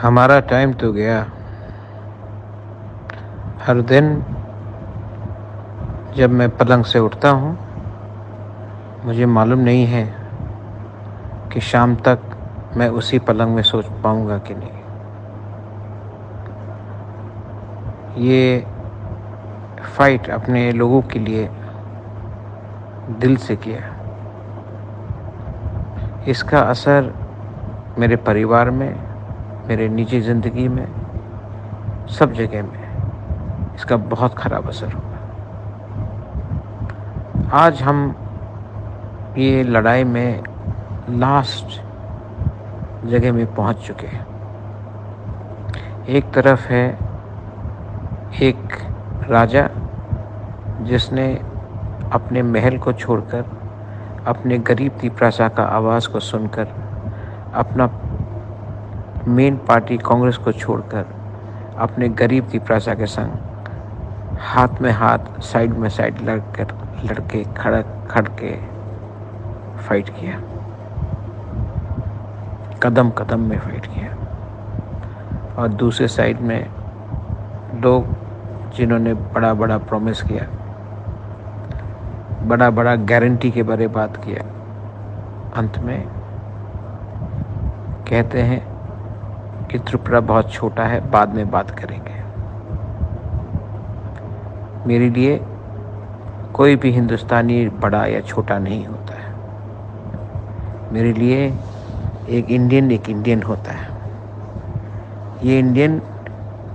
हमारा टाइम तो गया। हर दिन जब मैं पलंग से उठता हूँ, मुझे मालूम नहीं है कि शाम तक मैं उसी पलंग में सो पाऊँगा कि नहीं। ये फाइट अपने लोगों के लिए दिल से किया। इसका असर मेरे परिवार में, मेरे निजी ज़िंदगी में, सब जगह में इसका बहुत ख़राब असर हुआ। आज हम ये लड़ाई में लास्ट जगह में पहुंच चुके हैं। एक तरफ है एक राजा जिसने अपने महल को छोड़कर, अपने गरीब की प्रजा का आवाज़ को सुनकर, अपना मेन पार्टी कांग्रेस को छोड़कर अपने गरीब की प्रजा के संग हाथ में हाथ, साइड में साइड लड़के खड़ के फाइट किया, कदम कदम में फाइट किया। और दूसरे साइड में लोग जिन्होंने बड़ा बड़ा प्रॉमिस किया, बड़ा बड़ा गारंटी के बारे बात किया, अंत में कहते हैं कि त्रिपुरा बहुत छोटा है, बाद में बात करेंगे। मेरे लिए कोई भी हिंदुस्तानी बड़ा या छोटा नहीं होता है। मेरे लिए एक इंडियन होता है। ये इंडियन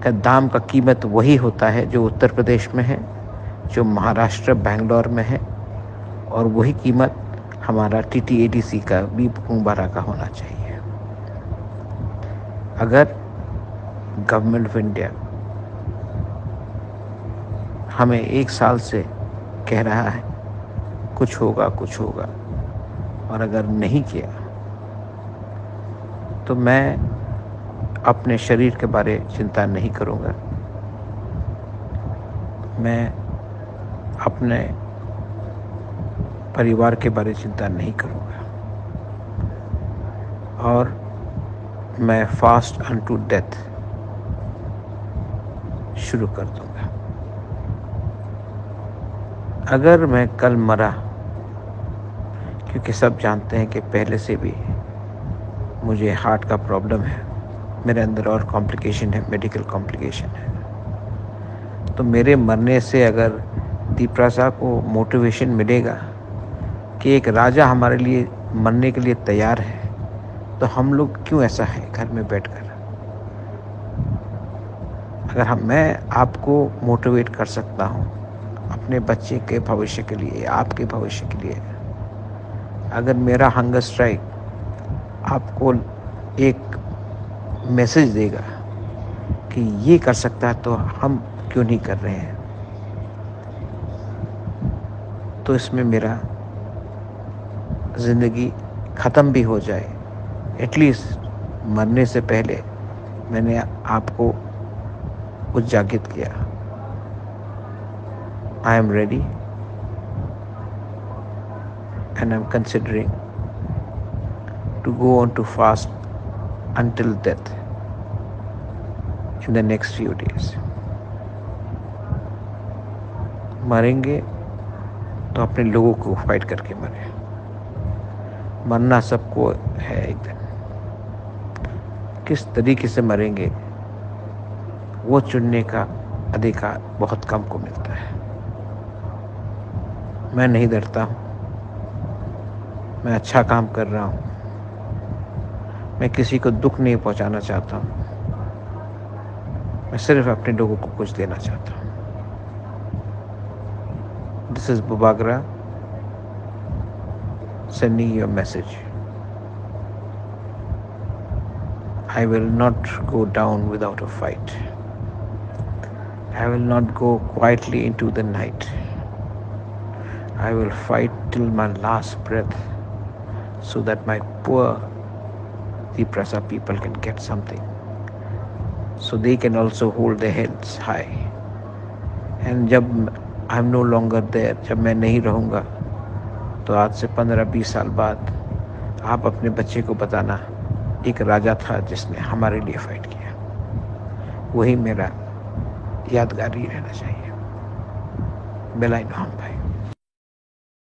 का दाम का कीमत वही होता है जो उत्तर प्रदेश में है, जो महाराष्ट्र बेंगलोर में है, और वही कीमत हमारा TTADC का भी बुकुंबारा का होना चाहिए। अगर गवर्नमेंट ऑफ इंडिया हमें 1 साल से कह रहा है कुछ होगा, और अगर नहीं किया तो मैं अपने शरीर के बारे चिंता नहीं करूँगा। मैं अपने परिवार के बारे चिंता नहीं करूँगा, और मैं फास्ट अनटू डेथ शुरू कर दूँगा। अगर मैं कल मरा, क्योंकि सब जानते हैं कि पहले से भी मुझे हार्ट का प्रॉब्लम है, मेरे अंदर और कॉम्प्लिकेशन है, मेडिकल कॉम्प्लिकेशन है, तो मेरे मरने से अगर दीपरासा को मोटिवेशन मिलेगा कि एक राजा हमारे लिए मरने के लिए तैयार है, तो हम लोग क्यों ऐसा है घर में बैठकर। अगर मैं आपको मोटिवेट कर सकता हूँ अपने बच्चे के भविष्य के लिए, आपके भविष्य के लिए, अगर मेरा हंगर स्ट्राइक आपको एक मैसेज देगा कि ये कर सकता है, तो हम क्यों नहीं कर रहे हैं। तो इसमें मेरा ज़िंदगी ख़त्म भी हो जाए, एटलीस्ट मरने से पहले मैंने आपको उजागिर किया। I am ready and I'm considering to go on to fast until death in the next few days. मरेंगे तो अपने लोगों को फाइट करके मरे। मरना सबको है एक दिन। किस तरीके से मरेंगे वो चुनने का अधिकार बहुत कम को मिलता है। मैं नहीं डरता हूँ, मैं अच्छा काम कर रहा हूँ, मैं किसी को दुख नहीं पहुँचाना चाहता हूँ, मैं सिर्फ अपने लोगों को कुछ देना चाहता हूँ। This is Bubagra sending you a message. I will not go down without a fight. I will not go quietly into the night. I will fight till my last breath so that my poor Tiprasa people can get something, so they can also hold their heads high. And जब I'm no longer there, जब मैं नहीं रहूँगा, तो आज से 15-20 साल बाद आप अपने बच्चे को बताना, एक राजा था जिसने हमारे लिए फाइट किया। वही मेरा यादगार ही रहना चाहिए। बेलाइन भाई।